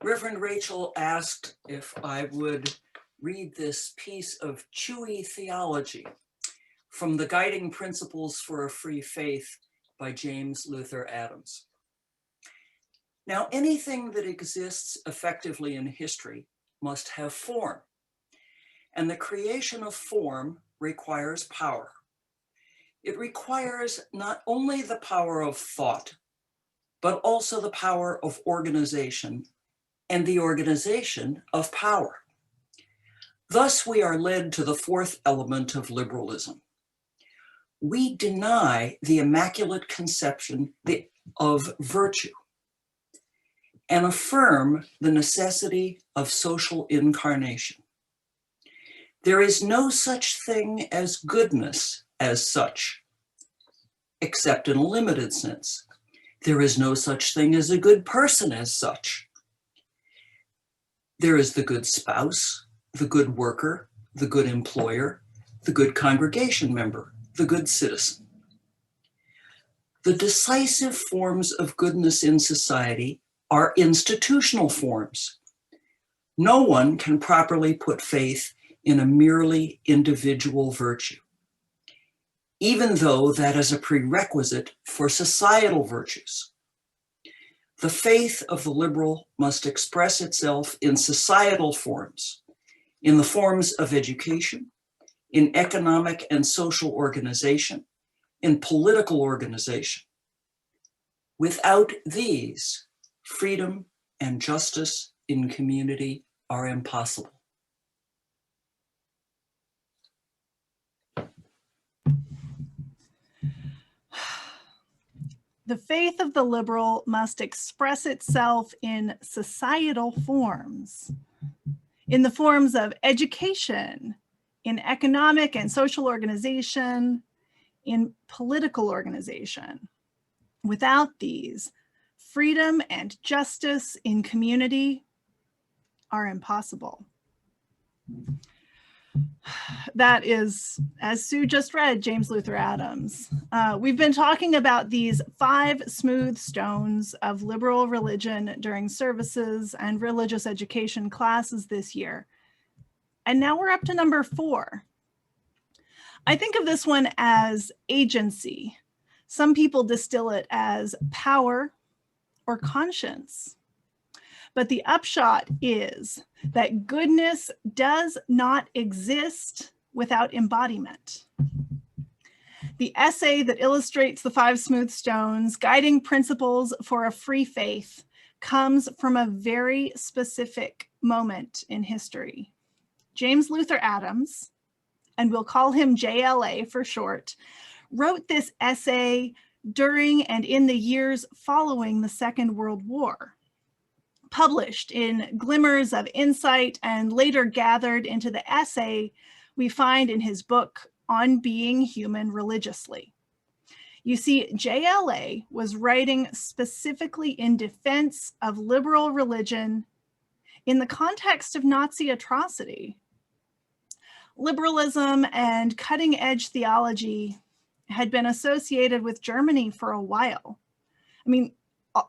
Reverend Rachel asked if I would read this piece of chewy theology from The Guiding Principles for a Free Faith by James Luther Adams. Now, anything that exists effectively in history must have form, and the creation of form requires power. It requires not only the power of thought, but also the power of organization and the organization of power. Thus, we are led to the fourth element of liberalism. We deny the immaculate conception of virtue and affirm the necessity of social incarnation. There is no such thing as goodness as such, except in a limited sense. There is no such thing as a good person as such. There is the good spouse, the good worker, the good employer, the good congregation member, the good citizen. The decisive forms of goodness in society are institutional forms. No one can properly put faith in a merely individual virtue, even though that is a prerequisite for societal virtues. The faith of the liberal must express itself in societal forms, in the forms of education, in economic and social organization, in political organization. Without these, freedom and justice in community are impossible. The faith of the liberal must express itself in societal forms, in the forms of education, in economic and social organization, in political organization. Without these, freedom and justice in community are impossible. That is, as Sue just read, James Luther Adams. We've been talking about these 5 smooth stones of liberal religion during services and religious education classes this year. And now we're up to number 4. I think of this one as agency. Some people distill it as power or conscience. But the upshot is that goodness does not exist without embodiment. The essay that illustrates the 5 smooth stones, Guiding Principles for a Free Faith, comes from a very specific moment in history. James Luther Adams, and we'll call him JLA for short, wrote this essay during and in the years following the Second World War. Published in glimmers of insight and later gathered into the essay we find in his book, On Being Human Religiously. You see, JLA was writing specifically in defense of liberal religion in the context of Nazi atrocity. Liberalism and cutting-edge theology had been associated with Germany for a while. I mean,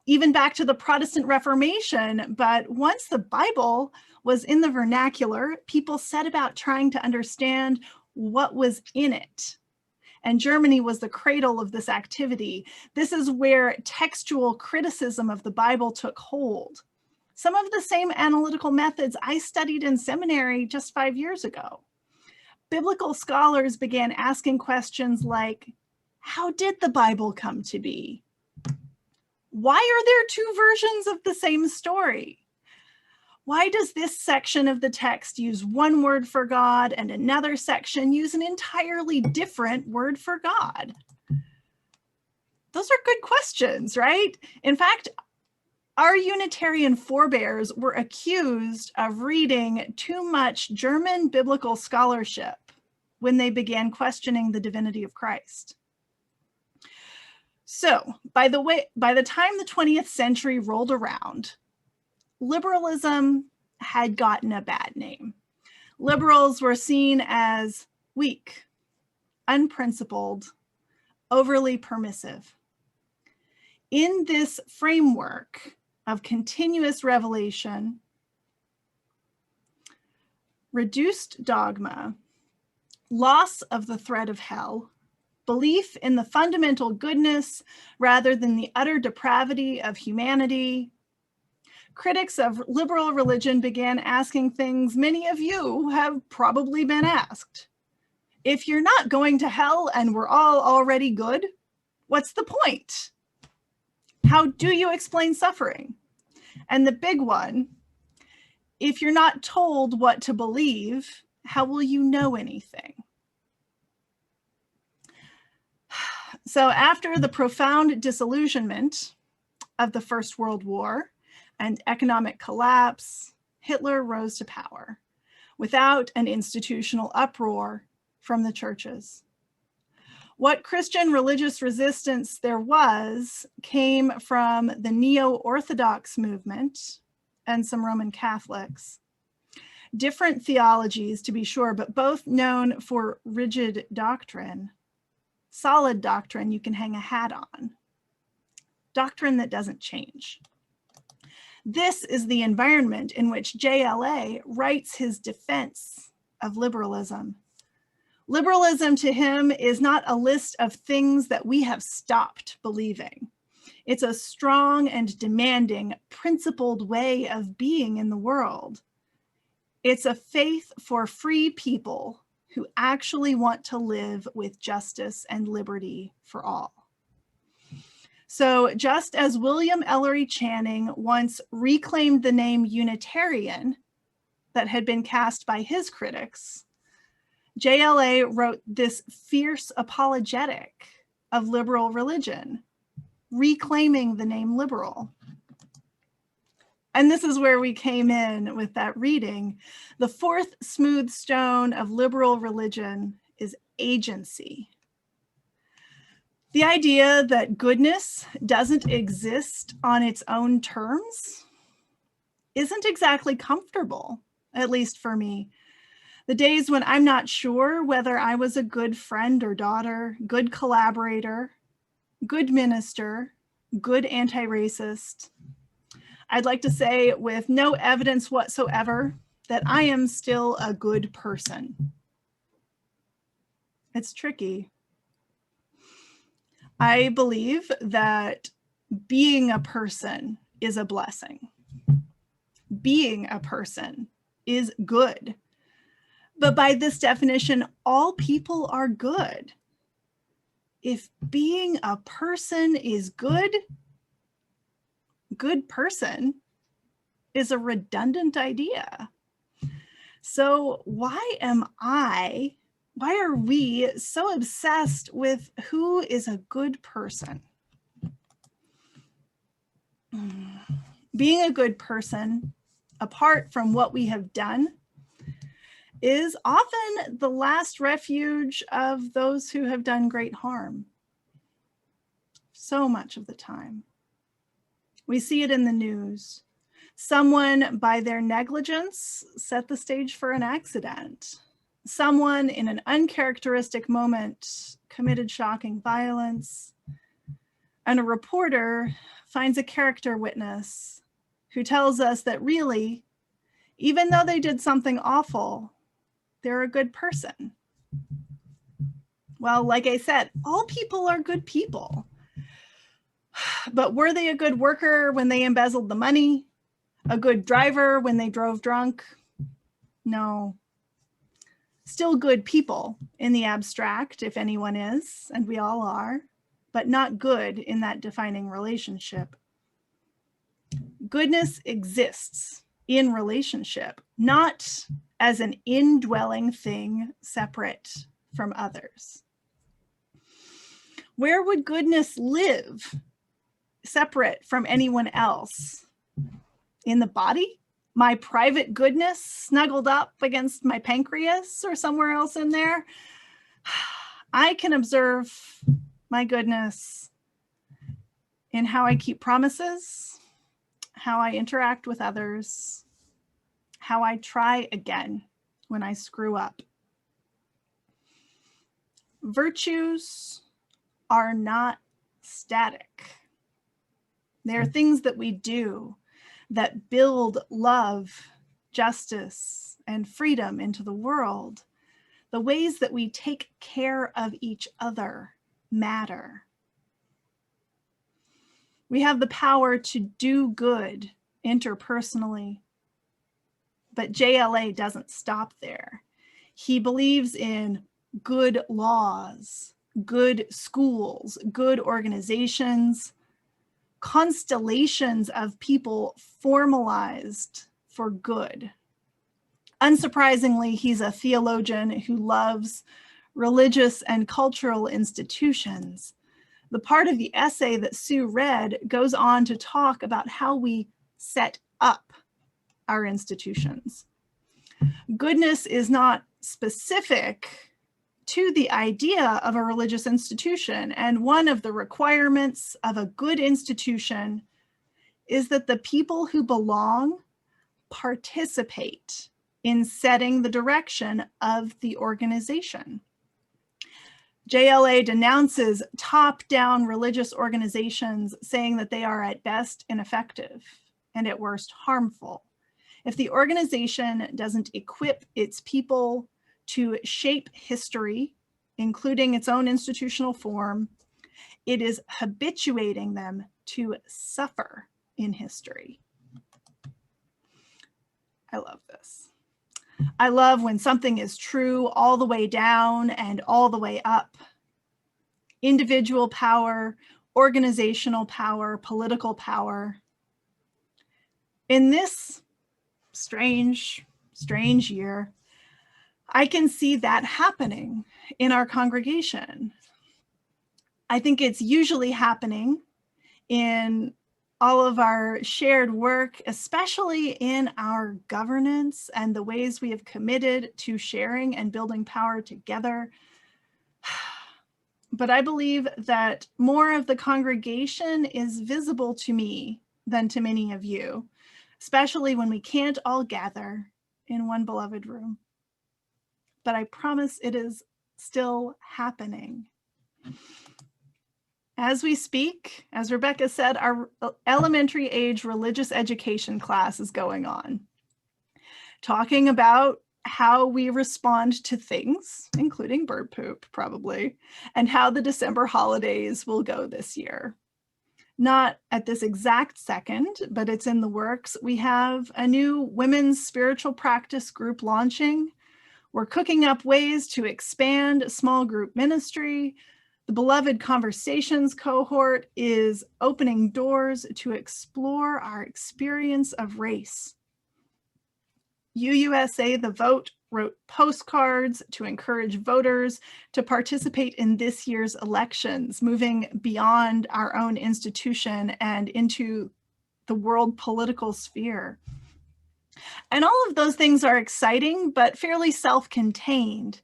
even back to the Protestant Reformation, but once the Bible was in the vernacular, people set about trying to understand what was in it. And Germany was the cradle of this activity. This is where textual criticism of the Bible took hold. Some of the same analytical methods I studied in seminary just 5 years ago. Biblical scholars began asking questions like, how did the Bible come to be? Why are there 2 versions of the same story? Why does this section of the text use one word for God and another section use an entirely different word for God? Those are good questions, right? In fact, our Unitarian forebears were accused of reading too much German biblical scholarship when they began questioning the divinity of Christ. So, by the time the 20th century rolled around, liberalism had gotten a bad name. Liberals were seen as weak, unprincipled, overly permissive. In this framework, of continuous revelation, reduced dogma, loss of the threat of hell, belief in the fundamental goodness rather than the utter depravity of humanity. Critics of liberal religion began asking things many of you have probably been asked. If you're not going to hell and we're all already good, what's the point? How do you explain suffering? And the big one, if you're not told what to believe, how will you know anything? So after the profound disillusionment of the First World War and economic collapse, Hitler rose to power without an institutional uproar from the churches. What Christian religious resistance there was came from the neo-Orthodox movement and some Roman Catholics. Different theologies, to be sure, but both known for rigid doctrine. Solid doctrine you can hang a hat on. Doctrine that doesn't change. This is the environment in which JLA writes his defense of liberalism. Liberalism to him is not a list of things that we have stopped believing. It's a strong and demanding, principled way of being in the world. It's a faith for free people who actually want to live with justice and liberty for all. So just as William Ellery Channing once reclaimed the name Unitarian that had been cast by his critics, JLA wrote this fierce apologetic of liberal religion, reclaiming the name liberal. And this is where we came in with that reading. The fourth smooth stone of liberal religion is agency. The idea that goodness doesn't exist on its own terms isn't exactly comfortable, at least for me. The days when I'm not sure whether I was a good friend or daughter, good collaborator, good minister, good anti-racist, I'd like to say with no evidence whatsoever that I am still a good person. It's tricky. I believe that being a person is a blessing. Being a person is good. But by this definition, all people are good. If being a person is good, good person is a redundant idea. So why are we so obsessed with who is a good person? Being a good person, apart from what we have done, is often the last refuge of those who have done great harm. So much of the time. We see it in the news. Someone, by their negligence, set the stage for an accident. Someone, in an uncharacteristic moment, committed shocking violence. And a reporter finds a character witness who tells us that really, even though they did something awful, they're a good person. Well, like I said, all people are good people. But were they a good worker when they embezzled the money? A good driver when they drove drunk? No. Still good people in the abstract, if anyone is, and we all are, but not good in that defining relationship. Goodness exists in relationship, not as an indwelling thing separate from others. Where would goodness live separate from anyone else? In the body? My private goodness snuggled up against my pancreas or somewhere else in there? I can observe my goodness in how I keep promises, how I interact with others, how I try again when I screw up. Virtues are not static. They are things that we do that build love, justice, and freedom into the world. The ways that we take care of each other matter. We have the power to do good interpersonally, but JLA doesn't stop there. He believes in good laws, good schools, good organizations, constellations of people formalized for good. Unsurprisingly, he's a theologian who loves religious and cultural institutions. The part of the essay that Sue read goes on to talk about how we set up our institutions. Goodness is not specific to the idea of a religious institution, and one of the requirements of a good institution is that the people who belong participate in setting the direction of the organization. JLA denounces top-down religious organizations, saying that they are at best ineffective and at worst harmful. If the organization doesn't equip its people to shape history, including its own institutional form, it is habituating them to suffer in history. I love this. I love when something is true all the way down and all the way up. Individual power, organizational power, political power. In this strange year, I can see that happening in our congregation. I think it's usually happening in all of our shared work, especially in our governance and the ways we have committed to sharing and building power together. But I believe that more of the congregation is visible to me than to many of you, especially when we can't all gather in one beloved room. But I promise it is still happening. As we speak, as Rebecca said, our elementary age religious education class is going on, talking about how we respond to things, including bird poop probably, and how the December holidays will go this year. Not at this exact second, but it's in the works. We have a new women's spiritual practice group launching. We're cooking up ways to expand small group ministry. The Beloved Conversations cohort is opening doors to explore our experience of race. UUSA The Vote wrote postcards to encourage voters to participate in this year's elections, moving beyond our own institution and into the world political sphere. And all of those things are exciting, but fairly self-contained.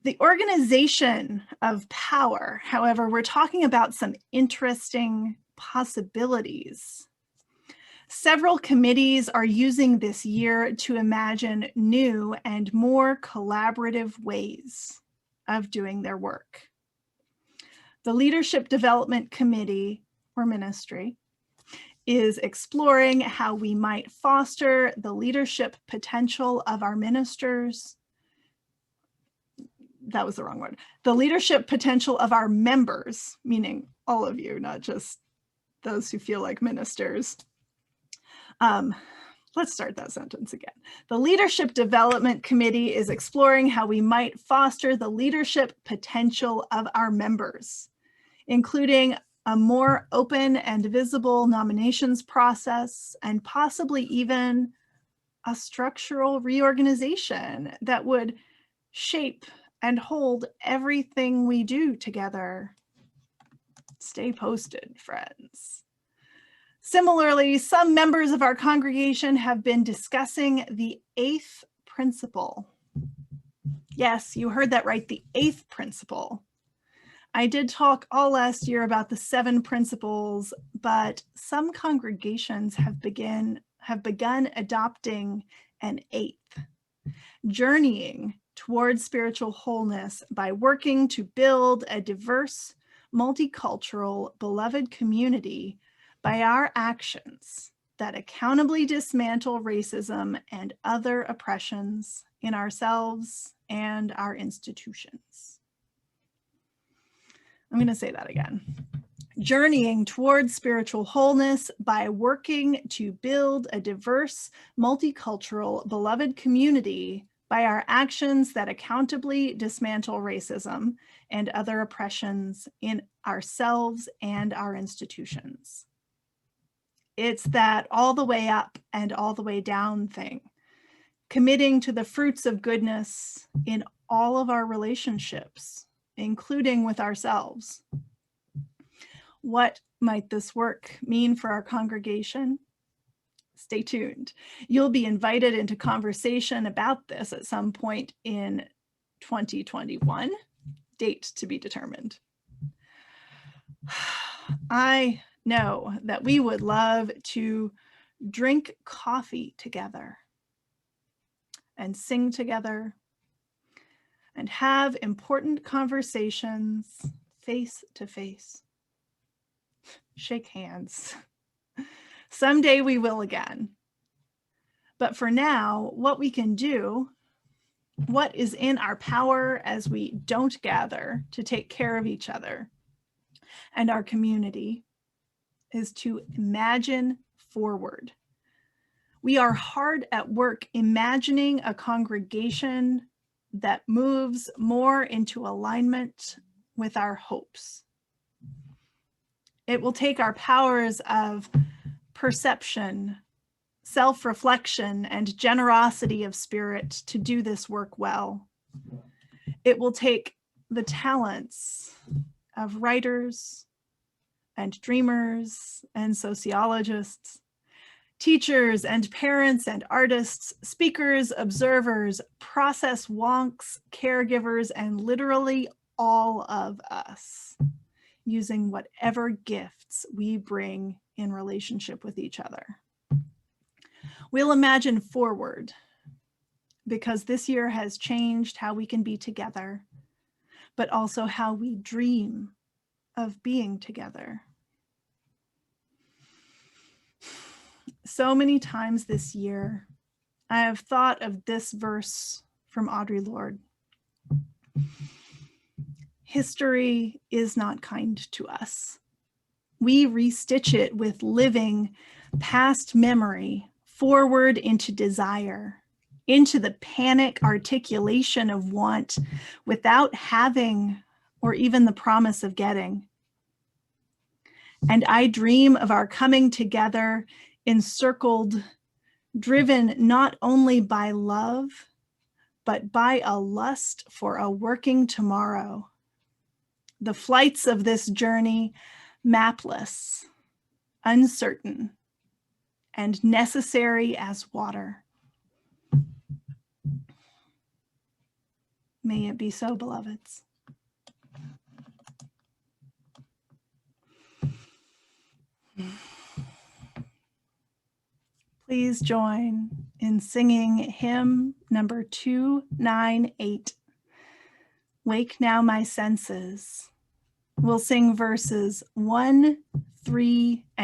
The organization of power, however, we're talking about some interesting possibilities. Several committees are using this year to imagine new and more collaborative ways of doing their work. The Leadership Development Committee, or ministry, is exploring how we might foster the leadership potential of our ministers. That was the wrong word. The leadership potential of our members, meaning all of you, not just those who feel like ministers. Let's start that sentence again. The Leadership Development Committee is exploring how we might foster the leadership potential of our members, including a more open and visible nominations process, and possibly even a structural reorganization that would shape and hold everything we do together. Stay posted, friends. Similarly, some members of our congregation have been discussing the 8th principle. Yes, you heard that right, the 8th principle. I did talk all last year about the 7 principles, but some congregations have begun adopting an 8th, journeying towards spiritual wholeness by working to build a diverse, multicultural, beloved community by our actions that accountably dismantle racism and other oppressions in ourselves and our institutions. I'm going to say that again. Journeying towards spiritual wholeness by working to build a diverse, multicultural, beloved community by our actions that accountably dismantle racism and other oppressions in ourselves and our institutions. It's that all the way up and all the way down thing, committing to the fruits of goodness in all of our relationships, including with ourselves. What might this work mean for our congregation? Stay tuned. You'll be invited into conversation about this at some point in 2021, date to be determined. I know that we would love to drink coffee together and sing together and have important conversations face to face. Shake hands. Someday we will again. But for now, what we can do, what is in our power as we don't gather to take care of each other and our community, is to imagine forward. We are hard at work imagining a congregation that moves more into alignment with our hopes. It will take our powers of perception, self-reflection, and generosity of spirit to do this work well. It will take the talents of writers and dreamers and sociologists, teachers and parents and artists, speakers, observers, process wonks, caregivers, and literally all of us, using whatever gifts we bring in relationship with each other. We'll imagine forward because this year has changed how we can be together, but also how we dream of being together. So many times this year, I have thought of this verse from Audre Lorde. History is not kind to us. We restitch it with living past memory, forward into desire, into the panic articulation of want without having or even the promise of getting. And I dream of our coming together encircled, driven not only by love, but by a lust for a working tomorrow. The flights of this journey, mapless, uncertain, and necessary as water. May it be so, beloveds. Please join in singing hymn number 298, Wake Now My Senses. We'll sing verses 1, 3, and